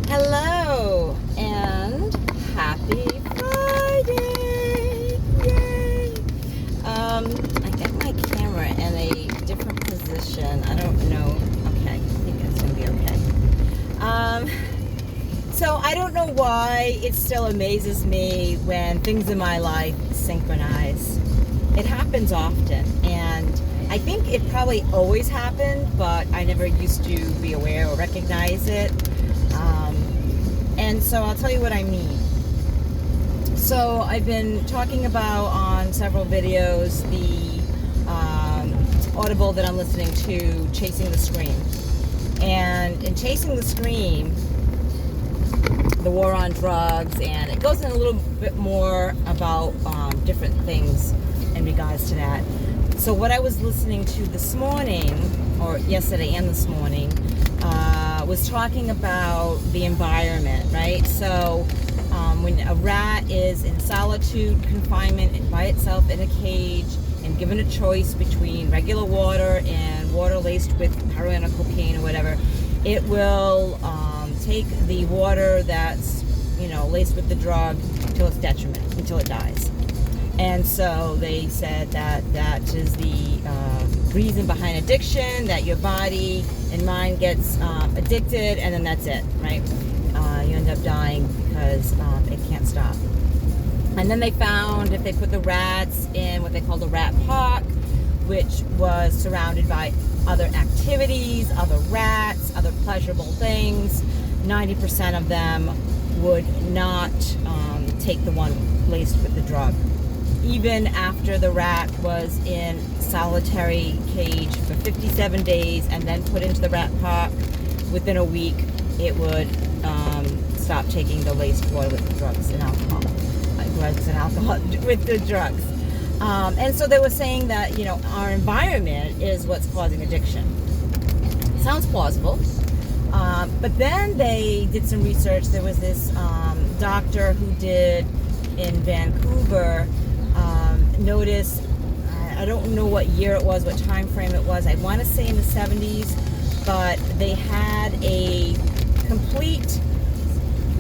Hello and happy Friday! Yay! I got my camera in a different position. I don't know. Okay, I think it's gonna be okay. So I don't know why it still amazes me when things in my life synchronize. It happens often, and I think it probably always happened, but I never used to be aware or recognize it. And so I'll tell you what I mean. So I've been talking about on several videos the Audible that I'm listening to, Chasing the Scream. And in Chasing the Scream, the war on drugs, and it goes in a little bit more about different things in regards to that. So what I was listening to this morning, or yesterday and this morning, was talking about the environment, right? So when a rat is in solitude, confinement by itself in a cage, and given a choice between regular water and water laced with heroin or cocaine or whatever, it will take the water that's, laced with the drug until its detriment, until it dies. And so they said that is the reason behind addiction, that your body and mind gets addicted, and then that's it, right? You end up dying because it can't stop. And then they found if they put the rats in what they called a rat park, which was surrounded by other activities, other rats, other pleasurable things, 90% of them would not take the one laced with the drug. Even after the rat was in solitary cage for 57 days and then put into the rat park, within a week it would stop taking the laced water with the drugs and alcohol. With the drugs. And so they were saying that, our environment is what's causing addiction. Sounds plausible. But then they did some research. There was this doctor who did in Vancouver notice, I don't know what year it was, what time frame it was. I want to say in the 70s, but they had a complete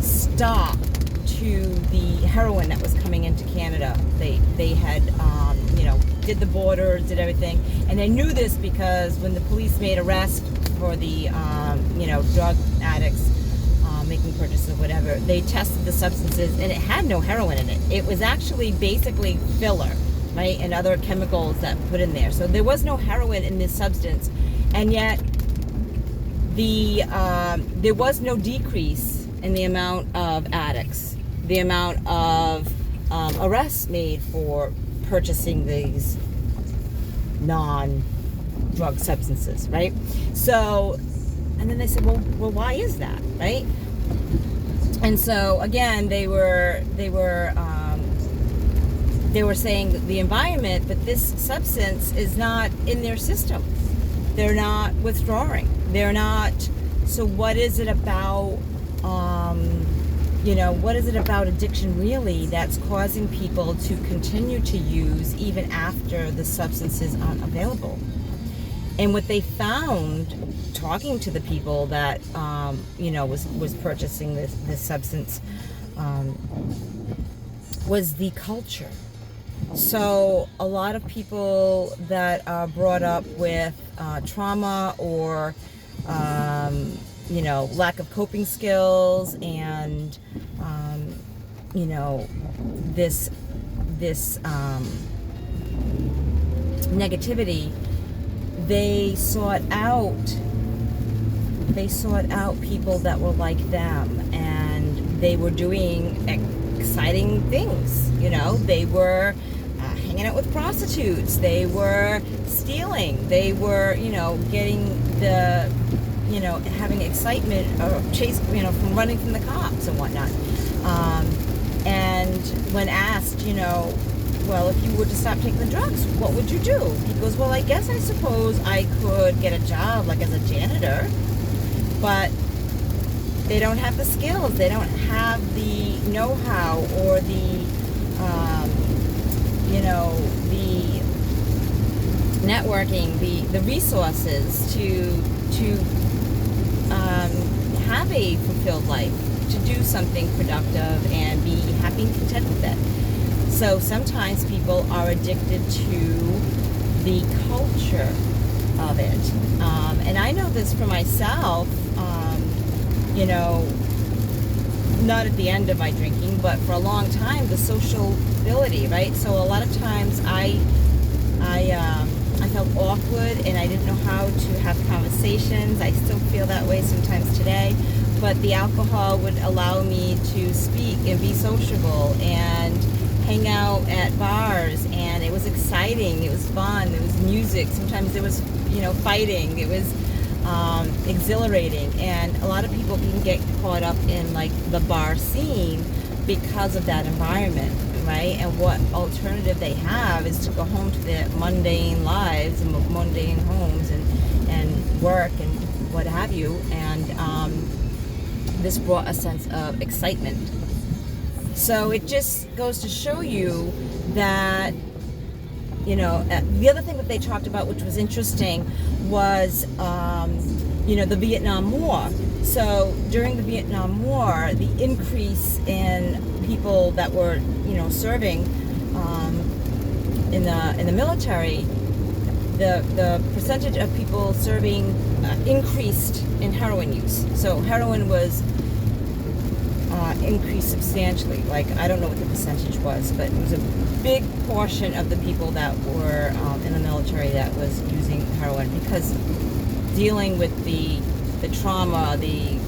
stop to the heroin that was coming into Canada. They had, did the borders, did everything. And they knew this because when the police made arrests for the, drug addicts making purchases or whatever, they tested the substances and it had no heroin in it. It was actually basically filler, right, and other chemicals that put in there. So there was no heroin in this substance, and yet there was no decrease in the amount of addicts, the amount of arrests made for purchasing these non-drug substances, right? So, and then they said, well, why is that, right? And so again, they were saying the environment, but this substance is not in their system. They're not withdrawing. They're not. So what is it about? What is it about addiction really that's causing people to continue to use even after the substances aren't available? And what they found, talking to the people that was purchasing this substance, was the culture. So a lot of people that are brought up with trauma or lack of coping skills and this negativity, they sought out people that were like them, and they were doing exciting things. They were hanging out with prostitutes, they were stealing, they were getting the having excitement or chase from running from the cops and whatnot. And when asked, well, if you were to stop taking the drugs, what would you do? He goes, well, I guess I suppose I could get a job like as a janitor, but they don't have the skills, they don't have the know-how or the the networking, the resources to have a fulfilled life, to do something productive and be happy and content with it. So sometimes people are addicted to the culture of it. And I know this for myself, you know, not at the end of my drinking, but for a long time, the sociability, right? So a lot of times I felt awkward and I didn't know how to have conversations. I still feel that way sometimes today, but the alcohol would allow me to speak and be sociable and hang out at bars, and it was exciting, it was fun, there was music, sometimes there was, you know, fighting, it was exhilarating. And a lot of people can get caught up in like the bar scene because of that environment, right? And what alternative they have is to go home to their mundane lives and mundane homes and work and what have you. And this brought a sense of excitement. So it just goes to show you that, you know, the other thing that they talked about, which was interesting, was, you know, the Vietnam War. So during the Vietnam War, the increase in people that were, you know, serving in the military, the percentage of people serving increased in heroin use. So heroin was increased substantially. Like, I don't know what the percentage was, but it was a big portion of the people that were in the military that was using heroin, because dealing with the trauma, the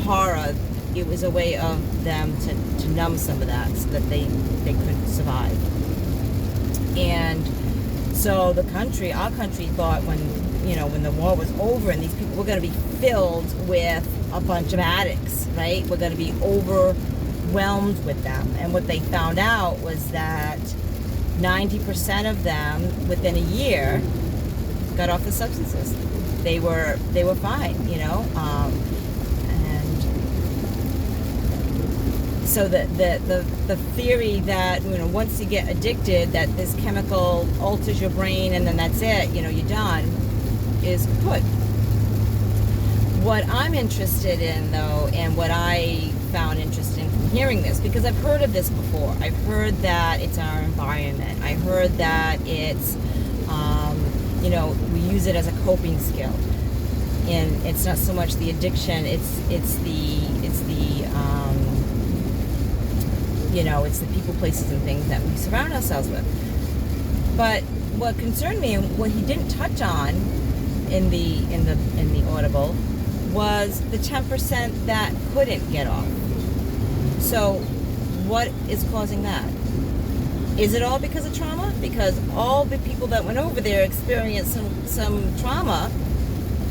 horror, it was a way of them to numb some of that so that they could survive. And so the country, our country, thought when the war was over and these people were going to be filled with a bunch of addicts, right? We're going to be overwhelmed with them. And what they found out was that 90% of them within a year got off the substances. They were fine, you know. And so the theory that, you know, once you get addicted, that this chemical alters your brain and then that's it, you know, you're done, is kaput. What I'm interested in, though, and what I found interesting from hearing this, because I've heard of this before. I've heard that it's our environment. I heard that it's, you know, we use it as a coping skill, and it's not so much the addiction. It's the you know, it's the people, places, and things that we surround ourselves with. But what concerned me, and what he didn't touch on in the audible, was the 10% that couldn't get off. So what is causing that? Is it all because of trauma? Because all the people that went over there experienced some trauma.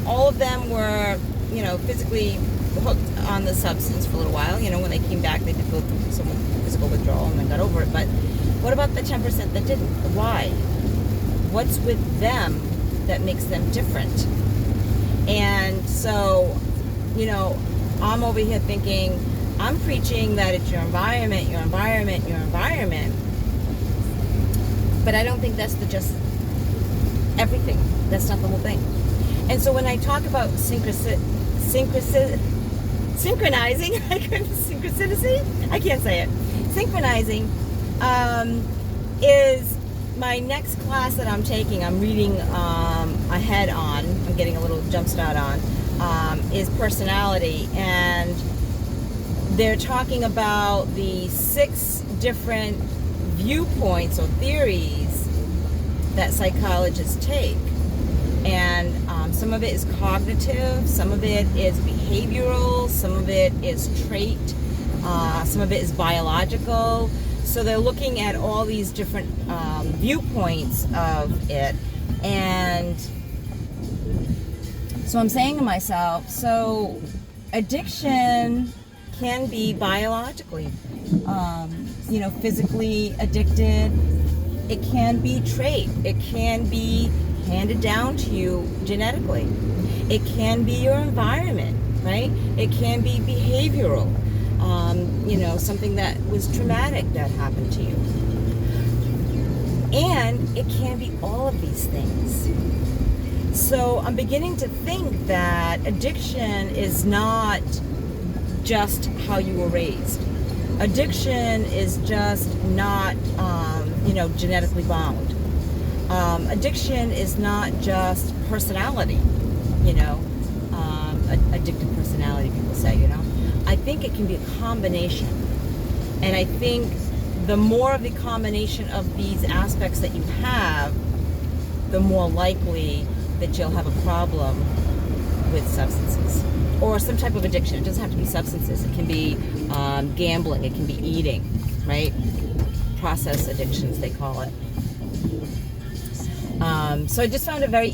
All of them were, you know, physically hooked on the substance for a little while. You know, when they came back, they did go through some physical withdrawal and then got over it. But what about the 10% that didn't? Why? What's with them that makes them different? And so, you know, I'm over here thinking, I'm preaching that it's your environment, your environment, your environment. But I don't think that's just everything. That's not the whole thing. And so when I talk about synchronizing, synchronicity, I can't say it. Synchronizing is my next class that I'm taking. I'm reading ahead on. I'm getting a little jump start on. Is personality, and they're talking about the 6 different viewpoints or theories that psychologists take. And some of it is cognitive, some of it is behavioral, some of it is trait, some of it is biological. So they're looking at all these different viewpoints of it. And so I'm saying to myself, so addiction can be biologically, you know, physically addicted. It can be trait. It can be handed down to you genetically. It can be your environment, right? It can be behavioral, you know, something that was traumatic that happened to you. And it can be all of these things. So I'm beginning to think that addiction is not just how you were raised. Addiction is just not, genetically bound. Addiction is not just personality, addictive personality, people say, I think it can be a combination. And I think the more of the combination of these aspects that you have, the more likely that you'll have a problem with substances or some type of addiction. It doesn't have to be substances. It can be gambling. It can be eating, right? Process addictions, they call it. So I just found it very